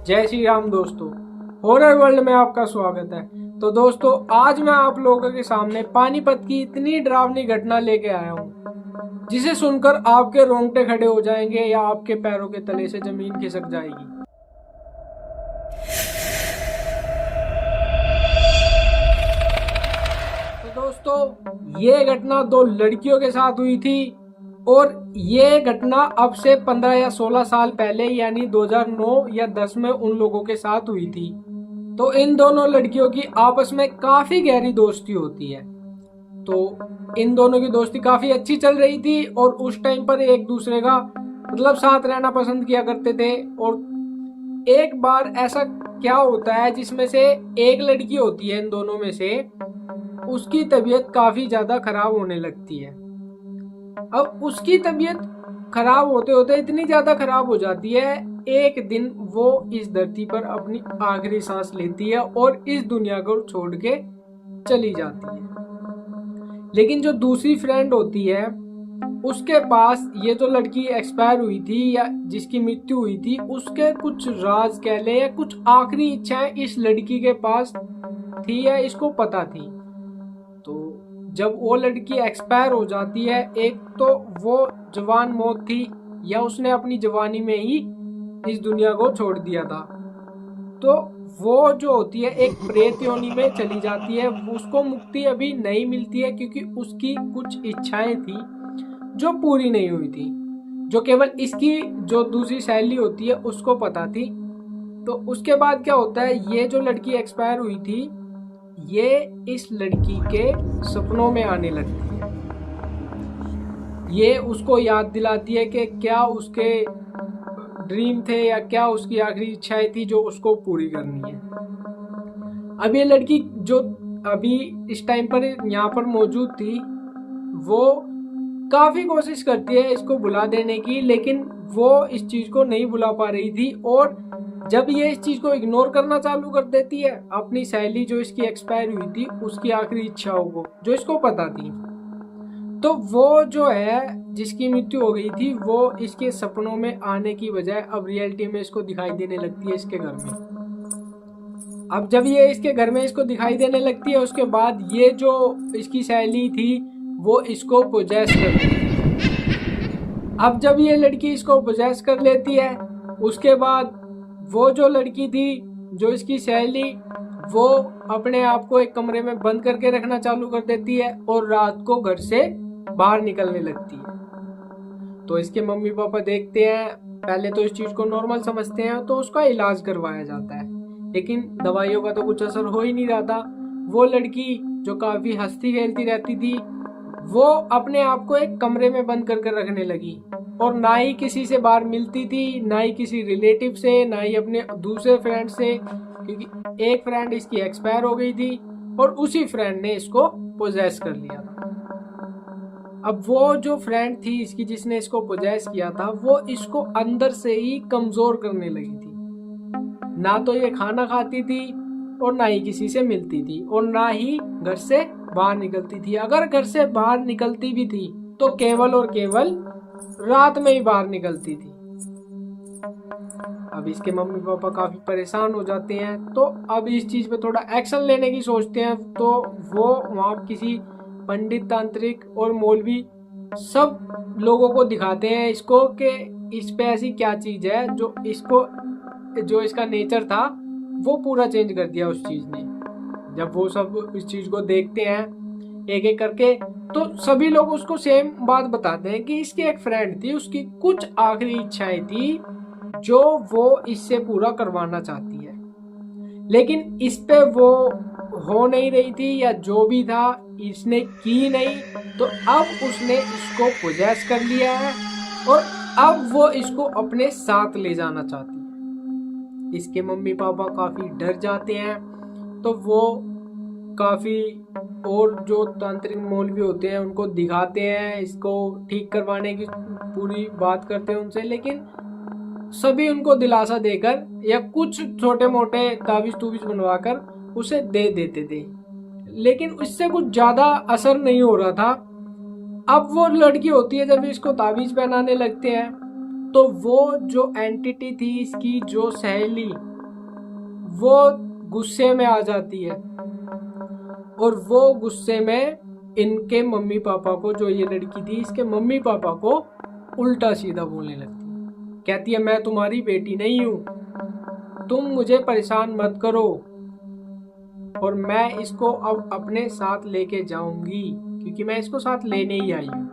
जय श्री राम दोस्तों, horror world में आपका स्वागत है। तो दोस्तों, आज मैं आप लोगों के सामने पानीपत की इतनी डरावनी घटना लेके आया हूँ जिसे सुनकर आपके रोंगटे खड़े हो जाएंगे या आपके पैरों के तले से जमीन खिसक जाएगी। तो दोस्तों, ये घटना दो लड़कियों के साथ हुई थी और ये घटना अब से 15 या 16 साल पहले यानी 2009 या 10 में उन लोगों के साथ हुई थी। तो इन दोनों लड़कियों की आपस में काफी गहरी दोस्ती होती है। तो इन दोनों की दोस्ती काफी अच्छी चल रही थी और उस टाइम पर एक दूसरे का साथ रहना पसंद किया करते थे। और एक बार ऐसा क्या होता है जिसमें से एक लड़की होती है इन दोनों में से, उसकी तबीयत काफी ज्यादा खराब होने लगती है। अब उसकी तबीयत खराब होते होते इतनी ज्यादा खराब हो जाती है, एक दिन वो इस धरती पर अपनी आखिरी सांस लेती है और इस दुनिया को छोड़ के चली जाती है। लेकिन जो दूसरी फ्रेंड होती है उसके पास ये जो लड़की एक्सपायर हुई थी या जिसकी मृत्यु हुई थी, उसके कुछ राज कह ले या कुछ आखिरी इच्छाएं इस लड़की के पास थी या इसको पता थी। तो जब वो लड़की एक्सपायर हो जाती है, एक तो वो जवान मौत थी या उसने अपनी जवानी में ही इस दुनिया को छोड़ दिया था, तो वो जो होती है एक प्रेत योनि में चली जाती है। उसको मुक्ति अभी नहीं मिलती है क्योंकि उसकी कुछ इच्छाएं थी जो पूरी नहीं हुई थी, जो केवल इसकी जो दूसरी सहेली होती है उसको पता थी। तो उसके बाद क्या होता है, ये जो लड़की एक्सपायर हुई थी ये इस लड़की के सपनों में आने लगती है। ये उसको याद दिलाती है कि क्या उसके ड्रीम थे या क्या उसकी आखिरी इच्छाएं थी जो उसको पूरी करनी है। अब ये लड़की जो अभी इस टाइम पर यहाँ पर मौजूद थी, वो काफी कोशिश करती है इसको बुला देने की, लेकिन वो इस चीज को नहीं बुला पा रही थी। और जब ये इस चीज को इग्नोर करना चालू कर देती है, अपनी सहेली जो इसकी एक्सपायर हुई थी उसकी आखिरी इच्छाओं को जो इसको पता थी, तो वो जो है जिसकी मृत्यु हो गई थी वो इसके सपनों में आने की बजाय अब रियलिटी में इसको दिखाई देने लगती है इसके घर में। अब जब ये इसके घर में इसको दिखाई देने लगती है, उसके बाद ये जो इसकी सहेली थी वो इसको पोजेस करती है। अब जब ये लड़की इसको पोजेस कर लेती है, उसके बाद वो जो लड़की थी जो इसकी सहेली, वो अपने आप को एक कमरे में बंद करके रखना चालू कर देती है और रात को घर से बाहर निकलने लगती है। तो इसके मम्मी पापा देखते हैं, पहले तो इस चीज को नॉर्मल समझते हैं, तो उसका इलाज करवाया जाता है, लेकिन दवाइयों का तो कुछ असर हो ही नहीं रहा था। वो लड़की जो काफी हंसती खेलती रहती थी, वो अपने आप को एक कमरे में बंद करके रखने लगी और ना ही किसी से बाहर मिलती थी, ना ही किसी रिलेटिव से, ना ही अपने दूसरे फ्रेंड से, क्योंकि एक फ्रेंड इसकी एक्सपायर हो गई थी और उसी फ्रेंड ने इसको पोजेस कर लिया था। अब वो जो फ्रेंड थी इसकी जिसने इसको पोजेस किया था, वो इसको अंदर से ही कमजोर करने लगी थी। ना तो ये खाना खाती थी और ना ही किसी से मिलती थी और ना ही घर से बाहर निकलती थी। अगर घर से बाहर निकलती भी थी तो केवल और केवल रात में ही बाहर निकलती थी। अब इसके मम्मी पापा काफी परेशान हो जाते हैं, तो अब इस चीज पे थोड़ा एक्शन लेने की सोचते हैं। तो वो वहां किसी पंडित, तांत्रिक और मौलवी सब लोगों को दिखाते हैं इसको कि इस पे ऐसी क्या चीज है जो इसको, जो इसका नेचर था वो पूरा चेंज कर दिया उस चीज ने। जब वो सब इस चीज को देखते हैं एक एक करके, तो सभी लोग उसको सेम बात बताते हैं कि इसकी एक फ्रेंड थी, उसकी कुछ आखिरी इच्छाएं थी जो वो इससे पूरा करवाना चाहती है, लेकिन इस पे वो हो नहीं रही थी या जो भी था इसने की नहीं। तो अब उसने इसको पोजेस कर लिया है और अब वो इसको अपने साथ ले जाना चाहती है। इसके मम्मी पापा काफी डर जाते हैं, तो वो काफी और जो तांत्रिक मौलवी होते हैं उनको दिखाते हैं, इसको ठीक करवाने की पूरी बात करते हैं उनसे, लेकिन सभी उनको दिलासा देकर या कुछ छोटे मोटे ताबीज तूबीज बनवाकर उसे दे देते थे, लेकिन इससे कुछ ज्यादा असर नहीं हो रहा था। अब वो लड़की होती है जब इसको ताबीज पहनाने लगते हैं, तो वो जो एंटिटी थी इसकी जो सहेली, वो गुस्से में आ जाती है और वो गुस्से में इनके मम्मी पापा को, जो ये लड़की थी इसके मम्मी पापा को उल्टा सीधा बोलने लगती है। कहती है मैं तुम्हारी बेटी नहीं हूं, तुम मुझे परेशान मत करो और मैं इसको अब अपने साथ लेके जाऊंगी क्योंकि मैं इसको साथ लेने ही आई हूँ।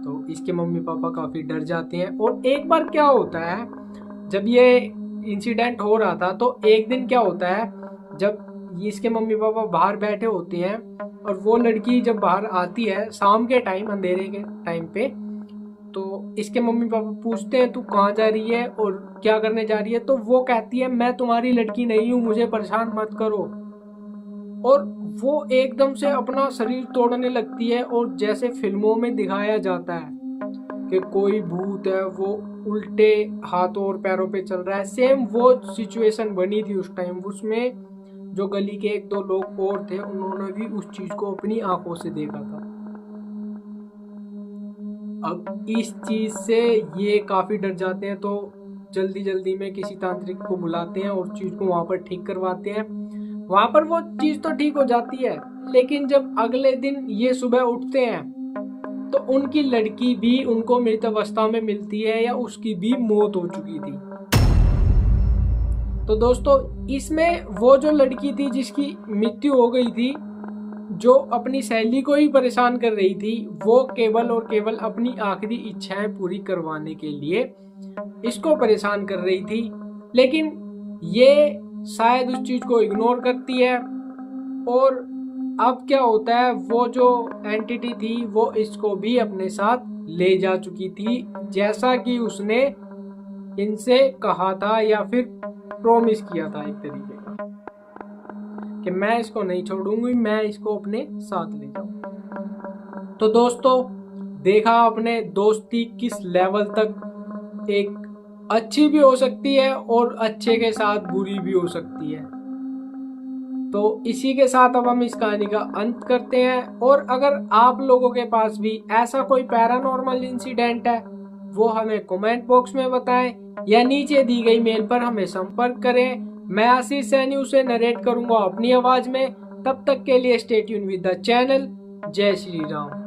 तो इसके मम्मी पापा काफी डर जाते हैं। और एक बार क्या होता है, जब ये इंसिडेंट हो रहा था तो एक दिन क्या होता है, जब इसके मम्मी पापा बाहर बैठे होते हैं और वो लड़की जब बाहर आती है शाम के टाइम, अंधेरे के टाइम पे, तो इसके मम्मी पापा पूछते हैं तू कहाँ जा रही है और क्या करने जा रही है। तो वो कहती है मैं तुम्हारी लड़की नहीं हूँ, मुझे परेशान मत करो। और वो एकदम से अपना शरीर तोड़ने लगती है और जैसे फिल्मों में दिखाया जाता है कि कोई भूत है वो उल्टे हाथों और पैरों पे चल रहा है, सेम वो सिचुएशन बनी थी उस टाइम। उसमें जो गली के एक दो लोग और थे उन्होंने भी उस चीज को अपनी आंखों से देखा था। अब इस चीज से ये काफी डर जाते हैं, तो जल्दी जल्दी में किसी तांत्रिक को बुलाते हैं और चीज को वहां पर ठीक करवाते हैं। वहां पर वो चीज तो ठीक हो जाती है, लेकिन जब अगले दिन ये सुबह उठते हैं तो उनकी लड़की भी उनको मृत अवस्था में मिलती है या उसकी भी मौत हो चुकी थी। तो दोस्तों इसमें वो जो लड़की थी जिसकी मृत्यु हो गई थी, जो अपनी सहेली को ही परेशान कर रही थी, वो केवल और केवल अपनी आखिरी इच्छाएं पूरी करवाने के लिए इसको परेशान कर रही थी। लेकिन ये शायद उस चीज को इग्नोर करती है और अब क्या होता है, वो जो एंटिटी थी वो इसको भी अपने साथ ले जा चुकी थी, जैसा कि उसने इनसे कहा था या फिर प्रॉमिस किया था एक तरीके का कि मैं इसको नहीं छोड़ूंगी, मैं इसको अपने साथ ले जाऊंगी। तो दोस्तों देखा आपने दोस्ती किस लेवल तक एक अच्छी भी हो सकती है और अच्छे के साथ बुरी भी हो सकती है। तो इसी के साथ अब हम इस कहानी का अंत करते हैं। और अगर आप लोगों के पास भी ऐसा कोई पैरानॉर्मल इंसिडेंट है वो हमें कमेंट बॉक्स में बताएं या नीचे दी गई मेल पर हमें संपर्क करें। मैं आशीष सैनी उसे नरेट करूंगा अपनी आवाज में। तब तक के लिए stay tune with the channel. जय श्री राम।